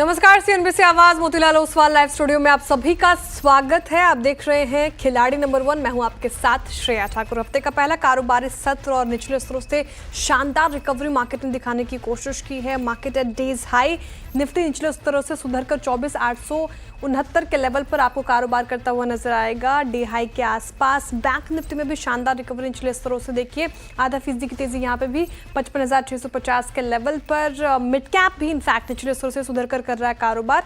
नमस्कार, सीएनबीसी आवाज Motilal Oswal live studio में आप सभी का स्वागत है। आप देख रहे हैं खिलाड़ी नंबर 1। मैं हूं आपके साथ श्रेया ठाकुर। हफ्ते का पहला कारोबारी सत्र और निचले स्तरों से शानदार रिकवरी मार्केट ने दिखाने की कोशिश की है। Market at days high, Nifty निचले स्तरों से सुधरकर 24,869 के लेवल पर आपको कारोबार करता हुआ नजर आएगा, डे हाई के आसपास। बैंक निफ्टी में भी शानदार रिकवरी निचले स्तरों से देखिए, आधा फीसदी की तेजी यहाँ पे भी 55,650 के लेवल पर। मिड कैप भी इनफैक्ट निचले स्तरों से सुधर कर रहा है कारोबार।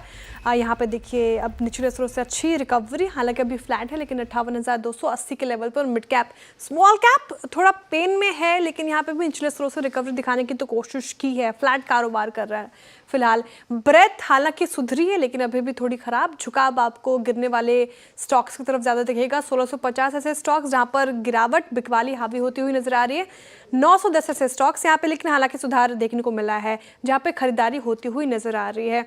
यहाँ पे देखिए अब निचले स्तरों से अच्छी रिकवरी, हालांकि अभी फ्लैट है लेकिन 58,280 के लेवल पर। मिड कैप, स्मॉल कैप थोड़ा पेन में है लेकिन यहाँ पे भी निचले स्तरों से रिकवरी दिखाने की तो कोशिश की है, फ्लैट कारोबार कर रहा है फिलहाल। ब्रेथ हालांकि सुधरी है लेकिन अभी भी थोड़ी खराब। झुकाव आपको गिरने वाले स्टॉक्स की तरफ ज्यादा दिखेगा। 1650 ऐसे स्टॉक्स जहां पर गिरावट बिकवाली हावी होती हुई नजर आ रही है। 910 ऐसे स्टॉक्स यहाँ पे लेकिन हालांकि सुधार देखने को मिला है जहां पे खरीदारी होती हुई नजर आ रही है।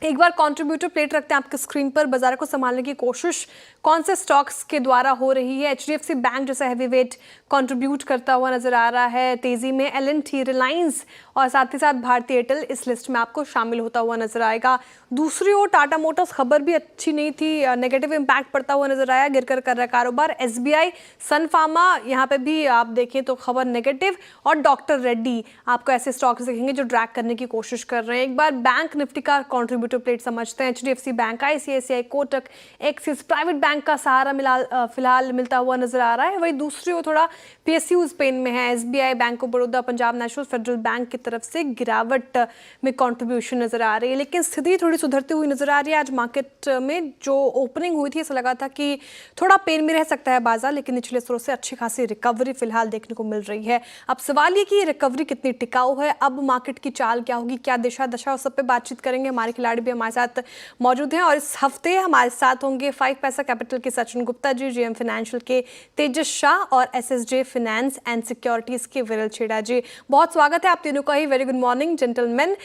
एक बार कंट्रीब्यूटर प्लेट रखते हैं आपके स्क्रीन पर, बाजार को संभालने की कोशिश कौन से स्टॉक्स के द्वारा हो रही है। एचडीएफसी बैंक जैसा हैवी वेट कंट्रीब्यूट करता हुआ नजर आ रहा है तेजी में। एल&टी, रिलायंस और साथ ही साथ भारतीय एयरटेल इस लिस्ट में आपको शामिल होता हुआ नजर आएगा। दूसरी ओर टाटा मोटर्स, खबर भी अच्छी नहीं थी, नेगेटिव इंपैक्ट पड़ता हुआ नजर आया, गिरकर कर रहा है कारोबार। एसबीआई, सन फार्मा, यहाँ पे भी आप देखें तो खबर नेगेटिव। और डॉक्टर रेड्डी, आपको ऐसे स्टॉक्स दिखेंगे जो ड्रैग करने की कोशिश कर रहे हैं। एक बार बैंक निफ्टी का कंट्रीब्यूटर प्लेट समझते हैं। HDFC bank, ICICI, Kotak, axis, private bank का सहारा फिलहाल मिलता हुआ नजर आ रहा है। वही दूसरी ओर थोड़ा पीएसयूज पेन में है। SBI, bank of Baroda, Punjab national, federal bank की तरफ से गिरावट में कंट्रीब्यूशन नजर आ रही है लेकिन स्थिति थोड़ी सुधरती हुई नजर आ रही है। आज मार्केट में जो ओपनिंग हुई थी ऐसा लगा था कि थोड़ा पेन में रह सकता है बाजार, लेकिन निचले स्तरों से अच्छी खासी रिकवरी फिलहाल देखने को मिल रही है। अब सवाल ये कि रिकवरी कितनी टिकाऊ है, अब मार्केट की चाल क्या होगी, क्या दिशा दशा, उस सब पे बातचीत करेंगे। हमारे खिलाड़ी भी हमारे साथ मौजूद हैं और इस हफ्ते हमारे साथ होंगे 5 पैसा कैपिटल के सचिन गुप्ता जी, जेएम फाइनेंशियल के तेजस शाह और एसएसजे फाइनेंस एंड सिक्योरिटीज के विरल छेड़ा जी। बहुत स्वागत है आप तीनों का ही। Very good morning gentleman.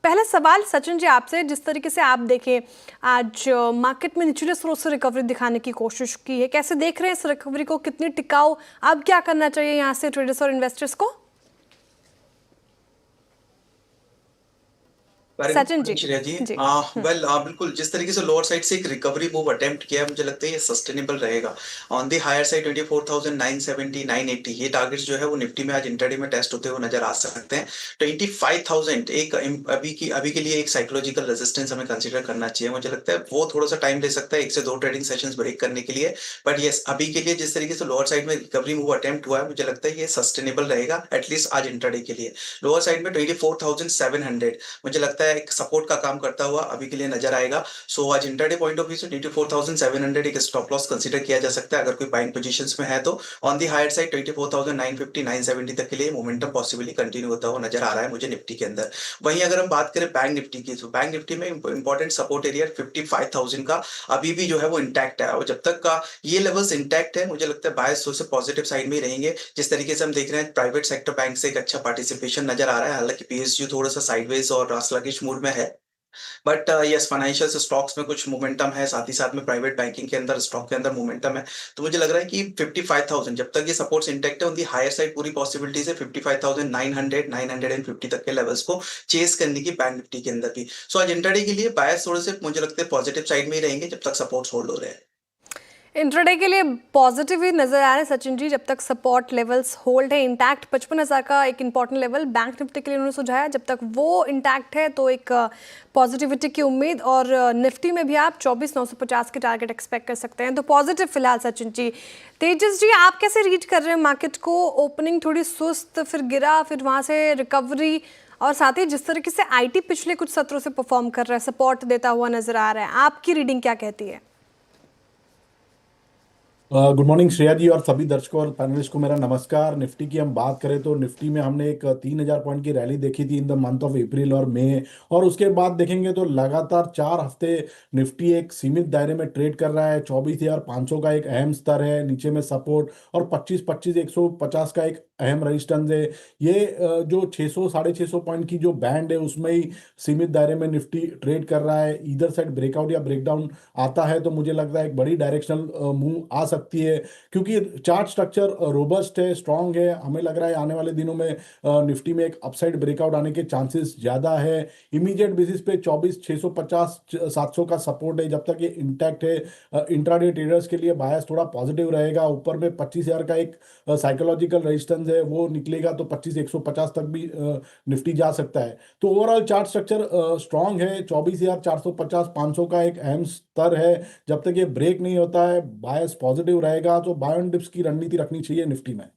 पहला सवाल सचिन जी आपसे, जिस तरीके से आप देखें आज मार्केट में निचले स्रोत से रिकवरी दिखाने की कोशिश की है, कैसे देख रहे हैं इस रिकवरी को, कितनी टिकाऊ, अब क्या करना चाहिए यहाँ से ट्रेडर्स और इन्वेस्टर्स को? सचिन जी। श्रेया जी, बिल्कुल जिस तरीके से लोअर साइड से एक रिकवरी मूव अटेम्प्ट किया है, मुझे लगता है ये सस्टेनेबल रहेगा। ऑन दी हायर साइड 24,970 980 ये टारगेट्स जो है वो निफ्टी में आज इंट्राडे में टेस्ट होते हुए नजर आ सकते हैं। 25,000 एक अभी के लिए एक साइकोलॉजिकल रेजिस्टेंस हमें कंसीडर करना चाहिए। मुझे लगता है वो थोड़ा सा टाइम ले सकता है, 1 से 2 ट्रेडिंग सेशंस ब्रेक करने के लिए। बट यस, अभी के लिए जिस तरीके से लोअर साइड में रिकवरी मूव अटेम्प्ट हुआ है, मुझे लगता है ये सस्टेनेबल रहेगा एटलीस्ट आज इंट्राडे के लिए। लोअर साइड में 24,700 मुझे लगता है एक सपोर्ट का काम करता हुआ अभी के लिए नजर आएगा। सो आज इंट्राडे पॉइंट ऑफ व्यू से 24,700 एक स्टॉप लॉस कंसीडर किया जा सकता है अगर कोई बाइंग पोजीशंस में है तो। ऑन दी हायर साइड 24,950 970 तक के लिए मोमेंटम पॉसिबली कंटिन्यू होता हुआ नजर आ रहा है मुझे निफ्टी के अंदर। वहीं अगर हम बात करें बैंक निफ्टी की, तो बैंक निफ्टी में इंपॉर्टेंट सपोर्ट एरिया 55,000 का अभी भी जो है वो इंटैक्ट है और जब तक का ये लेवल्स इंटैक्ट है, मुझे लगता है बायस से पॉजिटिव साइड में ही रहेंगे। जिस तरीके से हम देख रहे हैं प्राइवेट सेक्टर बैंक से एक अच्छा पार्टिसिपेशन नजर आ रहा है, हालांकि पीएसयू थोड़ा सा साइडवेज और स्लगिश मूड में है। बट यस, फाइनेंशियल स्टॉक्स में कुछ मोमेंटम है, साथ ही साथ में प्राइवेट बैंकिंग के अंदर स्टॉक के अंदर मोमेंटम है। तो मुझे लग रहा है कि 55,000 जब तक ये सपोर्ट्स इंटैक्ट है, उनकी हायर साइड पूरी पॉसिबिलिटीज है 55,900 950 तक के लेवल्स को चेस करने की बैंक निफ्टी के अंदर भी। सो आज इंट्राडे के लिए बायस थोड़े से मुझे लगता है पॉजिटिव साइड में ही रहेंगे जब तक सपोर्ट्स होल्ड हो रहे हैं। इंट्राडे के लिए पॉजिटिव ही नजर आ रहे हैं सचिन जी, जब तक सपोर्ट लेवल्स होल्ड है इंटैक्ट। 55,000 का एक इंपॉर्टेंट लेवल बैंक निफ्टी के लिए उन्होंने सुझाया, जब तक वो इंटैक्ट है तो एक पॉजिटिविटी की उम्मीद। और निफ्टी में भी आप 24,950 के टारगेट एक्सपेक्ट कर सकते हैं, तो पॉजिटिव फिलहाल सचिन जी। तेजस जी, आप कैसे रीड कर रहे हैं मार्केट को? ओपनिंग थोड़ी सुस्त, फिर गिरा, फिर वहाँ से रिकवरी, और साथ ही जिस तरीके से आईटी पिछले कुछ सत्रों से परफॉर्म कर रहा है, सपोर्ट देता हुआ नजर आ रहा है, आपकी रीडिंग क्या कहती है? गुड मॉर्निंग श्रेया जी और सभी दर्शकों और पैनलिस्ट को मेरा नमस्कार। निफ्टी की हम बात करें तो निफ्टी में हमने एक 3,000 पॉइंट की रैली देखी थी in the month of April और मई, और उसके बाद देखेंगे तो लगातार 4 हफ्ते निफ्टी एक सीमित दायरे में ट्रेड कर रहा है। 24,500 का एक अहम स्तर है, नीचे में सपोर्ट, और 25,150 का एक अहम रेजिस्टेंस है। ये जो 600 650 पॉइंट की जो बैंड है उसमें ही सीमित दायरे में निफ्टी ट्रेड कर रहा है। इधर साइड ब्रेकआउट या ब्रेकडाउन आता है तो मुझे लगता है एक बड़ी डायरेक्शनल मूव आ सकती है, क्योंकि चार्ट स्ट्रक्चर रोबस्ट है, स्ट्रांग है। हमें लग रहा है आने वाले दिनों में निफ्टी में एक अपसाइड ब्रेकआउट आने के चांसेस ज़्यादा है। इमीडिएट बेसिस पे 24 650 700 का सपोर्ट है, जब तक ये इंटैक्ट है इंट्राडे ट्रेडर्स के लिए बायस थोड़ा पॉजिटिव रहेगा। ऊपर में 25,000 का एक साइकोलॉजिकल रेजिस्टेंस है, वो निकलेगा तो 25 150 तक भी निफ्टी जा सकता है। तो ओवरऑल चार्ट स्ट्रक्चर स्ट्रांग है। 24,450 500 का एक अहम स्तर है। जब तक ये ब्रेक नहीं होता है बायस पॉजिटिव रहेगा, तो बाय ऑन डिप्स की रणनीति रखनी चाहिए निफ्टी में।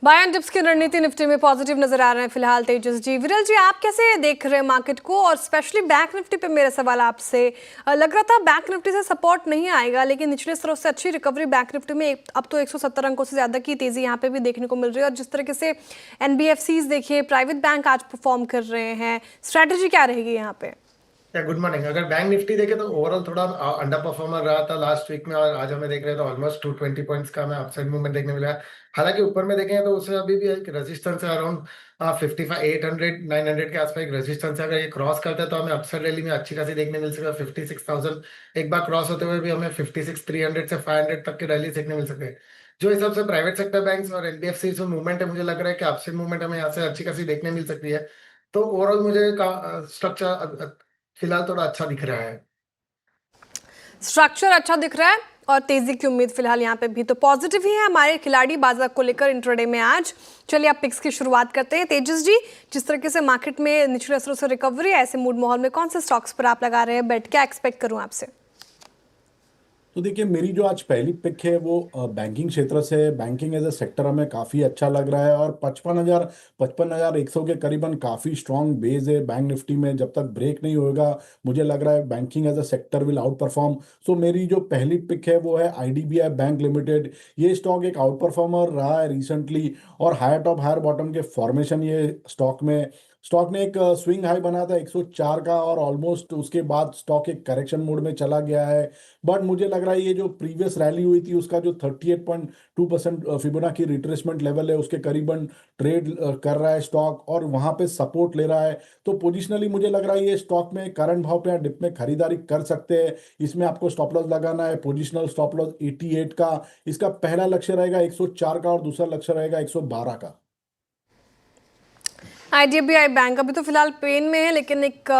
बाय एंड डिप्स की रणनीति निफ्टी में पॉजिटिव नजर आ रहे हैं फिलहाल तेजस जी। विरल जी, आप कैसे देख रहे हैं मार्केट को, और स्पेशली बैंक निफ्टी पे मेरा सवाल आपसे। लग रहा था बैंक निफ्टी से सपोर्ट नहीं आएगा, लेकिन निचले स्तरों से अच्छी रिकवरी बैंक निफ्टी में अब तो 170 अंकों से ज्यादा की तेजी यहाँ पे भी देखने को मिल रही है। और जिस तरीके से एनबीएफसीज देखिए, प्राइवेट बैंक आज परफॉर्म कर रहे हैं, स्ट्रैटेजी क्या रहेगी यहाँ पे? Good morning. अगर बैंक निफ्टी देखे तो ओवरऑल थोड़ा अंडर परफॉर्मर रहा था लास्ट वीक में, और आज हमें देख रहे हैं तो ऑलमोस्ट 220 पॉइंट्स का हमें अपसाइड मूवमेंट देखने मिला है। हालांकि ऊपर में देखें तो उससे अभी भी एक रेजिस्टेंस है अराउंड 55 800 900 के आसपास एक रेजिस्टेंस है। अगर ये क्रॉस करता है तो हमें अपसाइड रैली में अच्छी खासी देखने मिल सकता है। 56,000 एक बार क्रॉस होते हुए भी हमें 56 300 से 500 तक की रैली देखने मिल सकते हैं। जो हिसाब से प्राइवेट सेक्टर बैंक्स और एनबीएफसी में मूवमेंट है, मुझे लग रहा है कि अपसाइड मूवमेंट हमें यहाँ से अच्छी खासी देखने मिल सकती है। तो ओवरऑल मुझे स्ट्रक्चर फिलहाल थोड़ा अच्छा दिख रहा है। स्ट्रक्चर अच्छा दिख रहा है और तेजी की उम्मीद फिलहाल यहाँ पे भी तो पॉजिटिव ही है हमारे खिलाड़ी बाजार को लेकर इंट्राडे में आज। चलिए आप पिक्स की शुरुआत करते हैं। तेजस जी, जिस तरीके से मार्केट में निचले स्तरों से रिकवरी है, ऐसे मूड माहौल में कौन से स्टॉक्स पर आप लगा रहे हैं बेट, क्या एक्सपेक्ट करूं आपसे? तो देखिए, मेरी जो आज पहली पिक है वो बैंकिंग क्षेत्र से है। बैंकिंग एज ए सेक्टर हमें काफ़ी अच्छा लग रहा है, और 55,100 के करीबन काफ़ी स्ट्रांग बेस है बैंक निफ्टी में। जब तक ब्रेक नहीं होगा मुझे लग रहा है banking as a sector will outperform. So मेरी जो पहली पिक है वो है आईडीबीआई बैंक लिमिटेड। ये स्टॉक एक आउट परफॉर्मर रहा है रिसेंटली, और हायर टॉप हायर बॉटम के फॉर्मेशन ये स्टॉक ने एक स्विंग हाई बना था 104 का, और ऑलमोस्ट उसके बाद स्टॉक एक करेक्शन मोड में चला गया है। बट मुझे लग रहा है ये जो प्रीवियस रैली हुई थी उसका जो 38.2% फिबोनाची रिट्रेसमेंट लेवल है उसके करीबन ट्रेड कर रहा है स्टॉक, और वहां पे सपोर्ट ले रहा है। तो पोजिशनली मुझे लग रहा है ये स्टॉक में करंट भाव पे या डिप में खरीदारी कर सकते हैं। इसमें आपको स्टॉप लॉस लगाना है, पोजिशनल स्टॉप लॉस 88 का। इसका पहला लक्ष्य रहेगा 104 का, और दूसरा लक्ष्य रहेगा 112 का। आईडीबीआई बैंक अभी तो फिलहाल पेन में है, लेकिन एक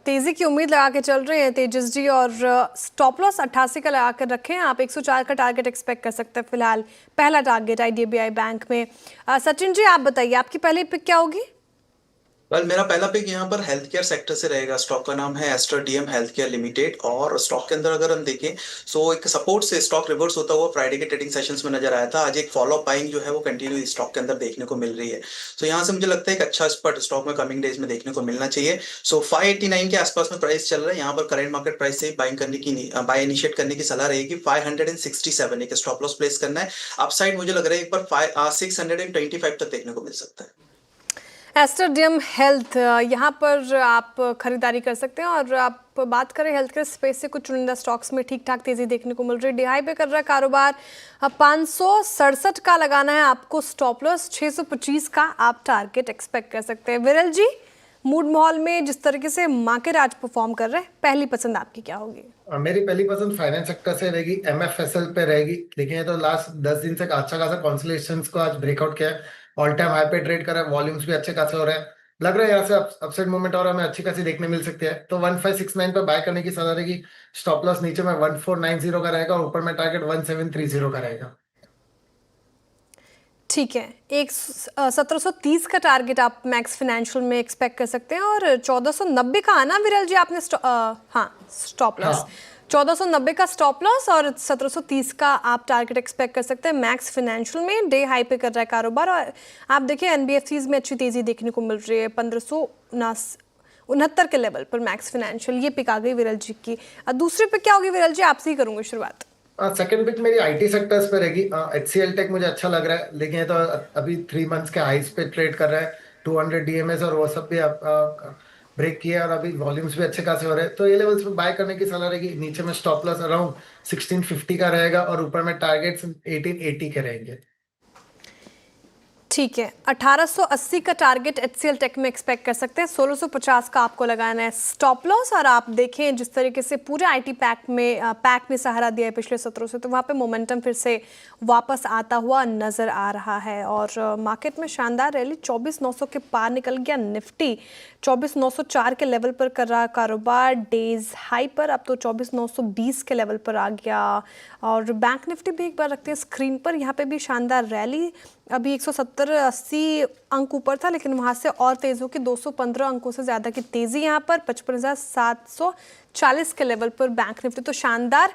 तेजी की उम्मीद लगा के चल रहे हैं तेजस जी, और स्टॉप लॉस 88 का लगा कर रखें आप। 104 का टारगेट एक्सपेक्ट कर सकते हैं फिलहाल, पहला टारगेट आईडीबीआई बैंक में। सचिन जी, आप बताइए आपकी पहली पिक क्या होगी? मेरा पहला पिक यहाँ पर हेल्थ केयर सेक्टर से रहेगा। स्टॉक का नाम है Aster DM health care limited, और स्टॉक के अंदर अगर हम देखें सो एक सपोर्ट से स्टॉक रिवर्स होता हुआ फ्राइडे के ट्रेडिंग सेशंस में नजर आया था। आज एक फॉलो अप बाइंग जो है वो कंटिन्यू स्टॉक के अंदर देखने को मिल रही है। सो यहाँ से मुझे लगता है एक अच्छा स्पॉट स्टॉक में कमिंग डेज में देखने को मिलना चाहिए। सो 589 के आसपास में प्राइस चल रहा है। यहाँ पर करंट मार्केट प्राइस से बाइंग करने की बाय इनिशिएट करने की सलाह रहेगी। 567 एक स्टॉप लॉस प्लेस करना है। अपसाइड मुझे लग रहा है एक बार 625 तक देखने को मिल सकता है। एस्टर डीएम हेल्थ, यहाँ पर आप खरीदारी कर सकते हैं। और आप बात करें हेल्थ केयर स्पेस से, कुछ चुनिंदा स्टॉक्स में ठीक ठाक तेजी देखने को मिल रही है। डिहाई पे कर रहा है कारोबार। 567 का लगाना है आपको स्टॉप लॉस, 625 का आप टारगेट एक्सपेक्ट कर सकते हैं। विरल जी, मूड माहौल में जिस तरीके से मार्केट आज परफॉर्म कर रहे हैं, पहली पसंद आपकी क्या होगी? मेरी पहली पसंद फाइनेंस सेक्टर से रहेगी, एमएफएसएल पे रहेगी। देखिए ये तो लास्ट 10 दिन से अच्छा खासा कॉन्सोलिडेशंस को आज ब्रेकआउट किया है, ऑल टाइम हाई पे ट्रेड कर रहा है, वॉल्यूम्स भी अच्छे खासे हो रहे हैं। लग रहा है यहाँ से अपसाइड मूवमेंट और हमें अच्छी खासी देखने मिल सकती है। तो 1569 पे बाय करने की सलाह रहेगी। स्टॉप लॉस नीचे में 1490 का रहेगा, और ऊपर में टारगेट 1730 का रहेगा। ठीक है, 1730 का टारगेट आप मैक्स फाइनेंशियल में एक्सपेक्ट कर सकते हैं, और 1490 का आना विरल जी आपने स्टॉप लॉस 1490 का स्टॉप लॉस, और 1730 का आप टारगेट एक्सपेक्ट कर सकते हैं मैक्स फाइनेंशियल में। डे हाई पे कर रहा है कारोबार, और आप देखिए एनबीएफसीज में अच्छी तेजी देखने को मिल रही है। 1569 के लेवल पर मैक्स फाइनेंशियल, ये पिक आ गई विरल जी की। दूसरी पिक क्या होगी विरल जी, आपसे ही करूंगी शुरुआत। सेकंड पिक मेरी आईटी सेक्टर्स पे रहेगी। एचसीएल टेक मुझे अच्छा लग रहा है, लेकिन ये तो अभी 3 मंथ्स के हाइस पे ट्रेड कर रहा है। 200 डीएमएस और वो सब भी ब्रेक किया, और अभी वॉल्यूम्स भी अच्छे खासे हो रहे हैं। तो ये लेवल्स पे बाय करने की सलाह रहेगी। नीचे में स्टॉप लॉस अराउंड 1650 का रहेगा, और ऊपर में टारगेट्स 1880 के रहेंगे। ठीक है, 1880 का टारगेट एचसीएल टेक में एक्सपेक्ट कर सकते हैं, 1650 का आपको लगाना है स्टॉप लॉस। और आप देखें जिस तरीके से पूरे आईटी पैक में सहारा दिया है पिछले सत्रों से, तो वहाँ पे मोमेंटम फिर से वापस आता हुआ नजर आ रहा है। और मार्केट में शानदार रैली, 24,900 के पार निकल गया निफ्टी, 24,904 के लेवल पर कर रहा कारोबार, डेज हाई पर, अब तो 24,920 के लेवल पर आ गया। और बैंक निफ्टी भी एक बार रखते हैं स्क्रीन पर, यहाँ पे भी शानदार रैली, अभी 170-80 अंक ऊपर था, लेकिन वहाँ से और तेज हो के 215 अंकों से ज़्यादा की तेज़ी यहाँ पर, 55,740 के लेवल पर बैंक निफ्टी। तो शानदार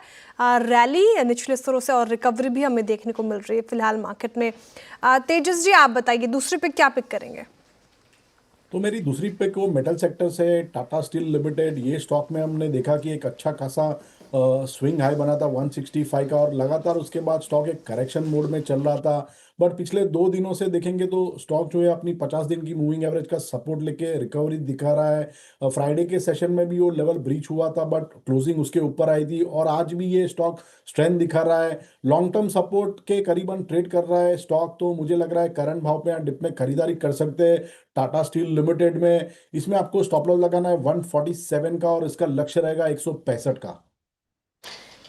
रैली निचले स्तरों से और रिकवरी भी हमें देखने को मिल रही है फिलहाल मार्केट में। तेजस जी, आप बताइए दूसरी पिक क्या पिक करेंगे? तो मेरी दूसरी पिक वो मेटल सेक्टर से टाटा स्टील लिमिटेड। ये स्टॉक में हमने देखा कि एक अच्छा खासा स्विंग हाई बना था 165 का, और लगातार उसके बाद स्टॉक एक करेक्शन मोड में चल रहा था। बट पिछले 2 दिनों से देखेंगे तो स्टॉक जो है अपनी 50 दिन की मूविंग एवरेज का सपोर्ट लेके रिकवरी दिखा रहा है। फ्राइडे के सेशन में भी वो लेवल ब्रीच हुआ था, बट क्लोजिंग उसके ऊपर आई थी, और आज भी ये स्टॉक स्ट्रेंथ दिखा रहा है। लॉन्ग टर्म सपोर्ट के करीबन ट्रेड कर रहा है स्टॉक, तो मुझे लग रहा है करंट भाव पे या डिप में खरीदारी कर सकते हैं टाटा स्टील लिमिटेड में। इसमें आपको स्टॉप लॉस लगाना है 147 का, और इसका लक्ष्य रहेगा 165 का।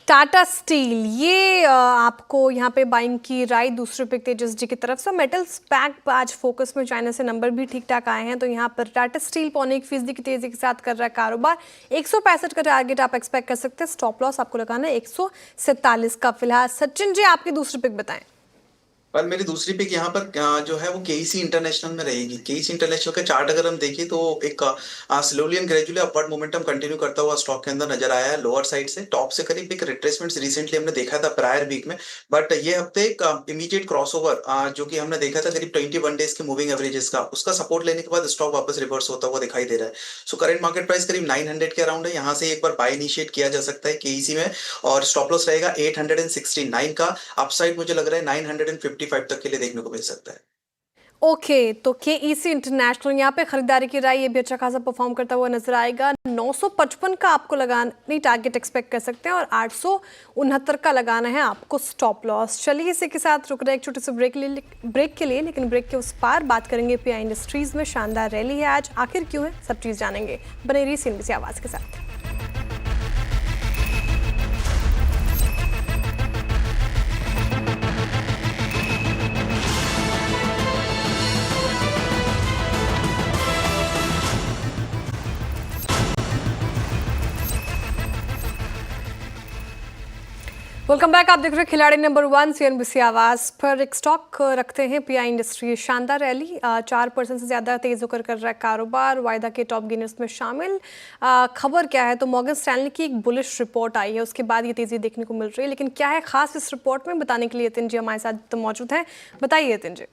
टाटा स्टील, ये आपको यहाँ पे बाइंग की राय दूसरे पिक तेजस जी की तरफ से। मेटल्स पैक आज फोकस में, चाइना से नंबर भी ठीक ठाक आए हैं, तो यहाँ पर टाटा स्टील 0.25% की तेजी के साथ कर रहा है कारोबार, 165 का टारगेट आप एक्सपेक्ट कर सकते हैं, स्टॉप लॉस आपको लगाना है 147 का। फिलहाल सचिन जी, आपकी दूसरी पिक बताएं। पर मेरी दूसरी पिक यहाँ पर जो है वो केईसी इंटरनेशनल में रहेगी। केईसी इंटरनेशनल का चार्ट अगर हम देखें तो एक slowly and gradually upward momentum continue करता हुआ स्टॉक के अंदर नजर आया है। लोअर साइड से टॉप से करीब एक रिट्रेसमेंट रिसेंटली हमने देखा था प्रायर वीक में, बट ये हफ्ते एक इमीडिएट क्रॉसओवर जो कि हमने देखा था करीब 21 डेज के मूविंग एवरेजेस का, उसका सपोर्ट लेने के बाद स्टॉक वापस रिवर्स होता हुआ दिखाई दे रहा है। सो करंट मार्केट प्राइस करीब 900 के अराउंड है, यहाँ से एक बार बाय इनिशिएट किया जा सकता है केईसी में, और स्टॉप लॉस रहेगा 869 का। अपसाइड मुझे लग रहा है 955 तक के लिए देखने को मिल सकता है। ओके, तो केईसी इंटरनेशनल यहाँ पे खरीदारी की राय, ये भी अच्छा खासा परफॉर्म करता हुआ नजर आएगा। 955 का आपको लगाना टारगेट एक्सपेक्ट कर सकते हैं, और 869 का लगाना है आपको स्टॉप लॉस। चलिए इसी के साथ रुक रहे एक छोटे से ब्रेक के लिए, लेकिन ब्रेक के उस पार बात करेंगे पीआई इंडस्ट्रीज में शानदार रैली है आज, आखिर क्यों है, सब चीज़ जानेंगे। बने रहिए CNBC आवाज़ के साथ। वेलकम बैक, आप देख रहे हैं खिलाड़ी नंबर 1 CNBC आवाज़ पर। एक स्टॉक रखते हैं पीआई इंडस्ट्री, शानदार रैली, 4% से ज़्यादा तेज़ होकर कर रहा है कारोबार, वायदा के टॉप गेनर्स में शामिल। खबर क्या है, तो मॉर्गन स्टैनली की एक बुलिश रिपोर्ट आई है, उसके बाद ये तेज़ी देखने को मिल रही है। लेकिन क्या है खास इस रिपोर्ट में, बताने के लिए यतिन जी हमारे साथ तो मौजूद हैं। बताइए यतिन जी।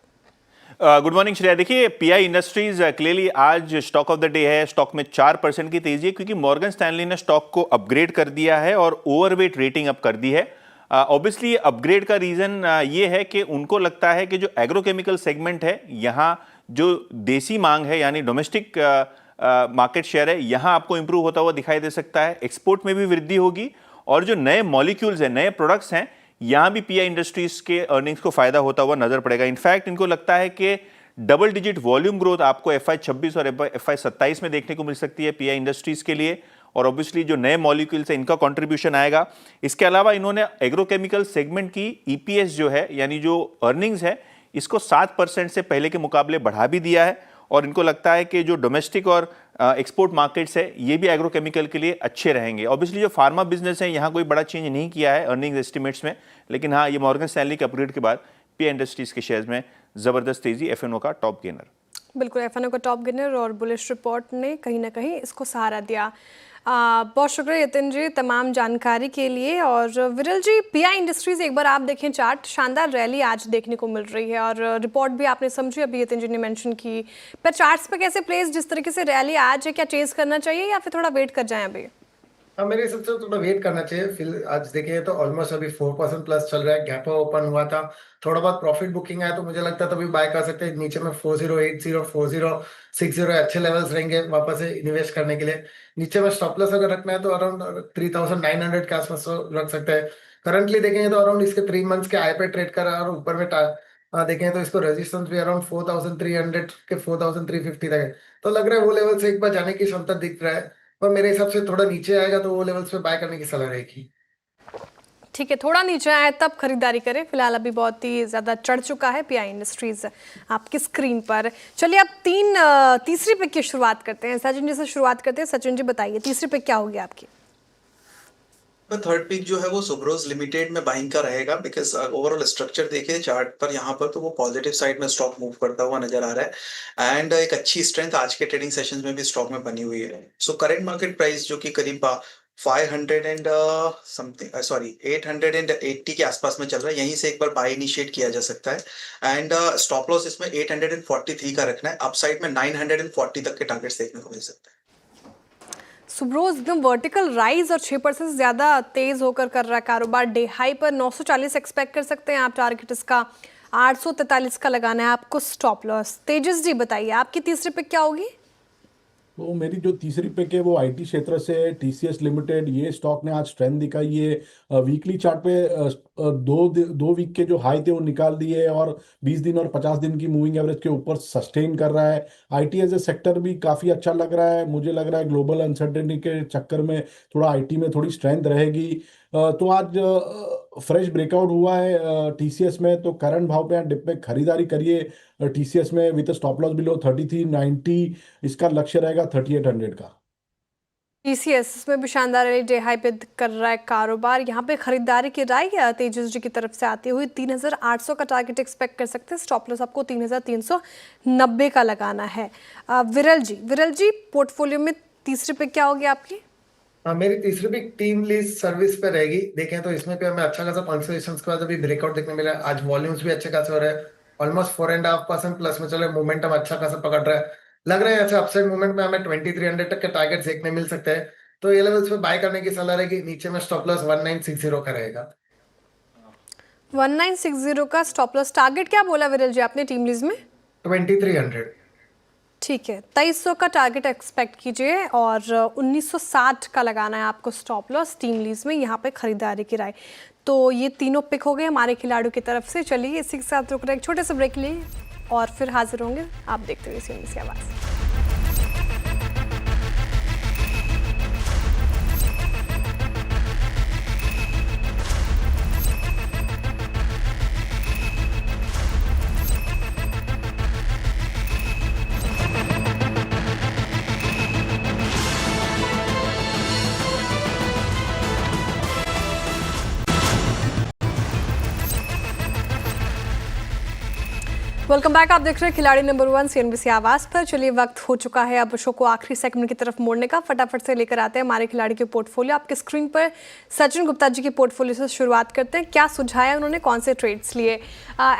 Good morning Shreya. देखिए, पीआई इंडस्ट्रीज क्लियरली आज स्टॉक ऑफ द डे है। स्टॉक में 4% की तेजी है, क्योंकि मॉर्गन स्टैनली ने स्टॉक को अपग्रेड कर दिया है और ओवरवेट रेटिंग अप कर दी है। ऑब्वियसली अपग्रेड का रीजन ये है कि उनको लगता है कि जो एग्रोकेमिकल सेगमेंट है, यहाँ जो देसी मांग है यानी डोमेस्टिक मार्केट शेयर है, यहाँ आपको इंप्रूव होता हुआ दिखाई दे सकता है। एक्सपोर्ट में भी वृद्धि होगी, और जो नए मॉलिक्यूल्स हैं, नए प्रोडक्ट्स हैं, यहाँ भी पीआई इंडस्ट्रीज के अर्निंग्स को फायदा होता हुआ नजर पड़ेगा। इनफैक्ट इनको लगता है कि डबल डिजिट वॉल्यूम ग्रोथ आपको FY 26 और FY 27 में देखने को मिल सकती है पीआई इंडस्ट्रीज के लिए, और ऑब्वियसली जो नए मॉलिक्यूल्स हैं इनका कंट्रीब्यूशन आएगा। इसके अलावा इन्होंने एग्रोकेमिकल सेगमेंट की EPS जो है, यानी जो अर्निंग्स है, इसको 7% से पहले के मुकाबले बढ़ा भी दिया है, और इनको लगता है कि जो डोमेस्टिक और एक्सपोर्ट मार्केट्स है ये भी एग्रोकेमिकल के लिए अच्छे रहेंगे। ऑब्वियसली जो फार्मा बिजनेस है यहाँ कोई बड़ा चेंज नहीं किया है अर्निंग्स एस्टिमेट्स में, लेकिन हाँ, ये मॉर्गन स्टैनली के अपग्रेड के बाद पीआई इंडस्ट्रीज के शेयर्स में जबरदस्त तेजी, FNO का टॉप गेनर। बिल्कुल, FNO का टॉप गेनर, और बुलिश रिपोर्ट ने कहीं ना कहीं इसको सहारा दिया। बहुत शुक्रिया यतिन जी तमाम जानकारी के लिए। और विरल जी, पीआई इंडस्ट्रीज एक बार आप देखें चार्ट, शानदार रैली आज देखने को मिल रही है, और रिपोर्ट भी आपने समझी, अभी यतिन जी ने मेंशन की, पर चार्ट्स पे कैसे प्लेस, जिस तरीके से रैली आज है, क्या चेज करना चाहिए या फिर थोड़ा वेट कर जाएं अभी? हाँ, मेरे हिसाब से थोड़ा वेट करना चाहिए। फिर आज देखें तो ऑलमोस्ट अभी 4% प्लस चल रहा है, गैप ओपन हुआ था, थोड़ा बहुत प्रॉफिट बुकिंग आया, तो मुझे लगता है तभी बाय कर सकते हैं। नीचे में 4080 4060 अच्छे लेवल्स रहेंगे वापस से इन्वेस्ट करने के लिए। नीचे में स्टॉप लॉस अगर रखना है तो अराउंड 3900 के आसपास रख सकते हैं। करंटली देखेंगे तो अराउंड इसके 3 मंथ्स के हाई पे ट्रेड कर रहा है, और ऊपर में देखें तो इसको रेजिस्टेंस भी अराउंड 4300 के 4350 तक है। तो लग रहा है वो लेवल से एक बार जाने की क्षमता दिख रहा है, पर मेरे हिसाब से थोड़ा नीचे आएगा तो वो लेवल्स पे बाय करने की सलाह रहेगी। ठीक है, थोड़ा नीचे आए तब खरीदारी करें। फिलहाल अभी बहुत ही ज्यादा चढ़ चुका है पीआई इंडस्ट्रीज आपकी स्क्रीन पर। चलिए अब तीसरी पिक की शुरुआत करते हैं। सचिन जी से शुरुआत करते हैं। सचिन जी बताइए तीसरी पिक क्या होगी आपकी? थर्ड पिक जो है वो सुब्रोज लिमिटेड में बाइंग का रहेगा, बिकॉज ओवरऑल स्ट्रक्चर देखे चार्ट पर यहाँ पर तो वो पॉजिटिव साइड में स्टॉक मूव करता हुआ नजर आ रहा है, एंड एक अच्छी स्ट्रेंथ आज के ट्रेडिंग सेशंस में भी स्टॉक में बनी हुई है। सो करंट मार्केट प्राइस जो कि करीब 500 एंड समथिंग 880 के आसपास में चल रहा है, यहीं से एक बार बाय इनिशिएट किया जा सकता है, एंड स्टॉप लॉस इसमें 843 का रखना है। अपसाइड में 940 तक के टारगेट्स देखने को मिल सकते हैं। सुब्रोज एकदम वर्टिकल राइज और 6% से ज्यादा तेज होकर कर रहा है कारोबार। डे हाई पर 940 एक्सपेक्ट कर सकते हैं आप टारगेट इसका। 843 का लगाना है आपको स्टॉप लॉस। तेजस जी बताइए आपकी तीसरी पिक क्या होगी? तो मेरी जो तीसरी पिक है वो आईटी क्षेत्र से टीसीएस लिमिटेड। ये स्टॉक ने आज स्ट्रेंथ दिखाई है। वीकली चार्ट पे दो वीक के जो हाई थे वो निकाल दिए और 20 दिन और 50 दिन की मूविंग एवरेज के ऊपर सस्टेन कर रहा है। आईटी एज ए सेक्टर भी काफ़ी अच्छा लग रहा है। मुझे लग रहा है ग्लोबल अनसर्टेनिटी के चक्कर में थोड़ा आईटी में थोड़ी स्ट्रेंथ रहेगी। तो आज फ्रेश ब्रेकआउट हुआ है टीसीएस में, तो करंट भाव पे यहाँ डिप में खरीदारी करिए टीसीएस में विद स्टॉप लॉस बिलो 3390। इसका लक्ष्य रहेगा 3800 का। टीसीएस इसमें भी शानदार डे हाई पे कर रहा है कारोबार। यहाँ पे खरीदारी की राय तेजस जी की तरफ से आती हुई 3800 का टारगेट एक्सपेक्ट कर सकते हैं। स्टॉप लॉस आपको 3390 का लगाना है। विरल जी पोर्टफोलियो में तीसरी पिक क्या होगी आपकी? मेरी तीसरी भी टीम लीज सर्विस पे रहेगी। देखें तो इसमें भी हमें अच्छा खासा कंसोलिडेशन के बाद अभी ब्रेकआउट देखने मिला है। आज वॉल्यूम्स भी अच्छे खासे हो रहे हैं, ऑलमोस्ट 4.5% प्लस में चले। मोमेंटम अच्छा खासा पकड़ रहा है। लग रहा है अच्छा अपसाइड मूवमेंट में हमें 2300 तक के टारगेट देखने मिल सकते हैं। तो ये लेवल्स पे बाय करने की सलाह रहेगी। नीचे में स्टॉप लॉस 1960 का रहेगा। 1960 का स्टॉप लॉस। टारगेट क्या बोला विरल जी आपने टीम लीज में? 2300। ठीक है, 2300 का टारगेट एक्सपेक्ट कीजिए और 1960 का लगाना है आपको स्टॉप लॉस टीम लीज में। यहाँ पे खरीदारी की राय। तो ये तीनों पिक हो गए हमारे खिलाड़ियों की तरफ से। चलिए इसी के साथ रुक रहे एक छोटे से ब्रेक लिए और फिर हाजिर होंगे। आप देखते हुए सीएनबी की आवाज़। Welcome back. आप देख रहे हैं खिलाड़ी नंबर 1 सीएनबी आवाज पर। चलिए वक्त हो चुका है अब शो को आखिरी सेगमेंट की तरफ मोड़ने का। फटाफट से लेकर आते हैं हमारे खिलाड़ी के पोर्टफोलियो आपके स्क्रीन पर। सचिन गुप्ता जी के पोर्टफोलियो से शुरुआत करते हैं। क्या सुझाया उन्होंने, कौन से ट्रेड्स लिए?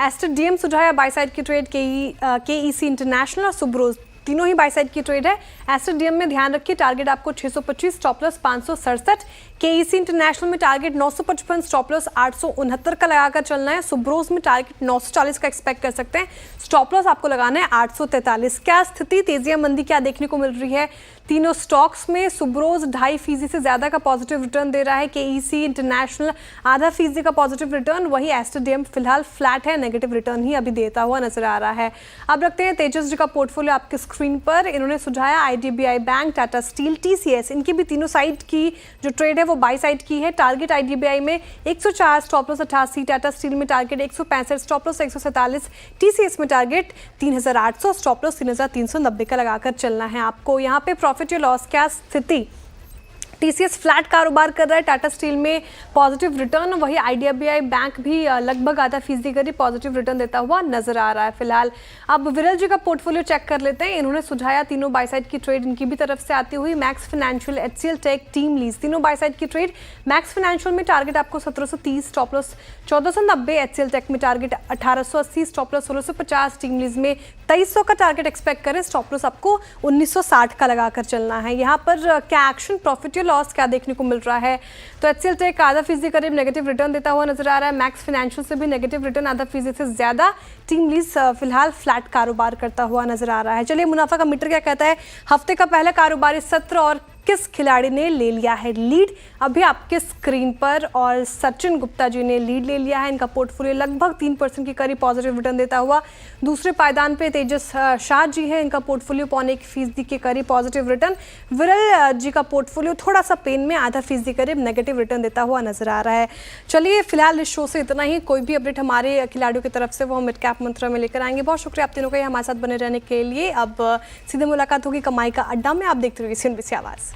एस्टर डीएम सुझाया बाय साइड की ट्रेड, केईसी इंटरनेशनल और सुब्रोज तीनों ही बाय साइड की ट्रेड है। एस्टर डीएम में ध्यान रखिए टारगेट आपको 625, स्टॉप लॉस 567। केईसी इंटरनेशनल में टारगेट 955, स्टॉप लॉस 869 का लगाकर चलना है। सुब्रोज में टारगेट 940 का एक्सपेक्ट कर सकते हैं। स्टॉप लॉस आपको लगाना है 843। क्या स्थिति, तेजियां मंदी क्या देखने को मिल रही है तीनों स्टॉक्स में? सुब्रोज 2.5% से ज्यादा का पॉजिटिव रिटर्न दे रहा है। केईसी इंटरनेशनल आधा फीसदी का पॉजिटिव रिटर्न। वही एस्टर डीएम फिलहाल फ्लैट है, नेगेटिव रिटर्न ही अभी देता हुआ नजर आ रहा है। अब रखते हैं तेजस जी का पोर्टफोलियो आपके स्क्रीन पर। इन्होंने सुझाया IDBI bank, Tata steel, TCS. इनकी भी तीनों साइड की जो ट्रेड है वो बाय साइड की है। टारगेट आईडीबीआई में 104, स्टॉप लॉस 88। टाटा स्टील में टारगेट 165, स्टॉप लॉस 147। टीसीएस में टारगेट 3800, स्टॉप लॉस 3390 का लगाकर चलना है आपको। यहाँ पे प्रॉफिट या लॉस क्या स्थिति? टीसीएस फ्लैट कारोबार कर रहा है, टाटा स्टील में पॉजिटिव रिटर्न, वही आईडीबीआई बैंक भी लगभग आधा फीसदी करीब पॉजिटिव रिटर्न देता हुआ नजर आ रहा है फिलहाल। अब विरल जी का पोर्टफोलियो चेक कर लेते हैं। इन्होंने सुझाया तीनों बाय साइड की ट्रेड इनकी भी तरफ से आती हुई। Max Financial, HCL Tech, TeamLease तीनों बाय साइड की ट्रेड। मैक्स फाइनेंशियल में टारगेट आपको 1730, स्टॉप लॉस 1490। एचसीएल टेक में target 1880, stop loss 1650। TeamLease में 2300 का टारगेट एक्सपेक्ट करें, स्टॉप लॉस आपको 1960 का लगाकर चलना है। यहाँ पर क्या एक्शन, प्रॉफिट या लॉस क्या देखने को मिल रहा है? तो एचसीएल टेक आधा फीसदी करीब नेगेटिव रिटर्न देता हुआ नजर आ रहा है। मैक्स फाइनेंशियल से भी नेगेटिव रिटर्न आधा फीसदी से ज्यादा। टीम लीज फिलहाल फ्लैट कारोबार करता हुआ नजर आ रहा है। चलिए मुनाफा का मीटर क्या कहता है? हफ्ते का पहला कारोबारी सत्र और किस खिलाड़ी ने ले लिया है लीड अभी आपके स्क्रीन पर, और सचिन गुप्ता जी ने लीड ले लिया है। इनका पोर्टफोलियो लगभग 3% के करीब पॉजिटिव रिटर्न देता हुआ दूसरे पायदान पे तेजस शाह जी हैं, इनका पोर्टफोलियो 0.25% के करीब पॉजिटिव रिटर्न। विरल जी का पोर्टफोलियो थोड़ा सा पेन में 0.5% करीब नेगेटिव रिटर्न देता हुआ नजर आ रहा है। चलिए फिलहाल इस शो से इतना ही। कोई भी अपडेट हमारे खिलाड़ियों की तरफ से वो मिड कैप मंत्रा में लेकर आएंगे। बहुत शुक्रिया आप तीनों का हमारे साथ बने रहने के लिए। अब सीधे मुलाकात होगी कमाई का अड्डा में। आप देखते रहिए CNBC आवाज़।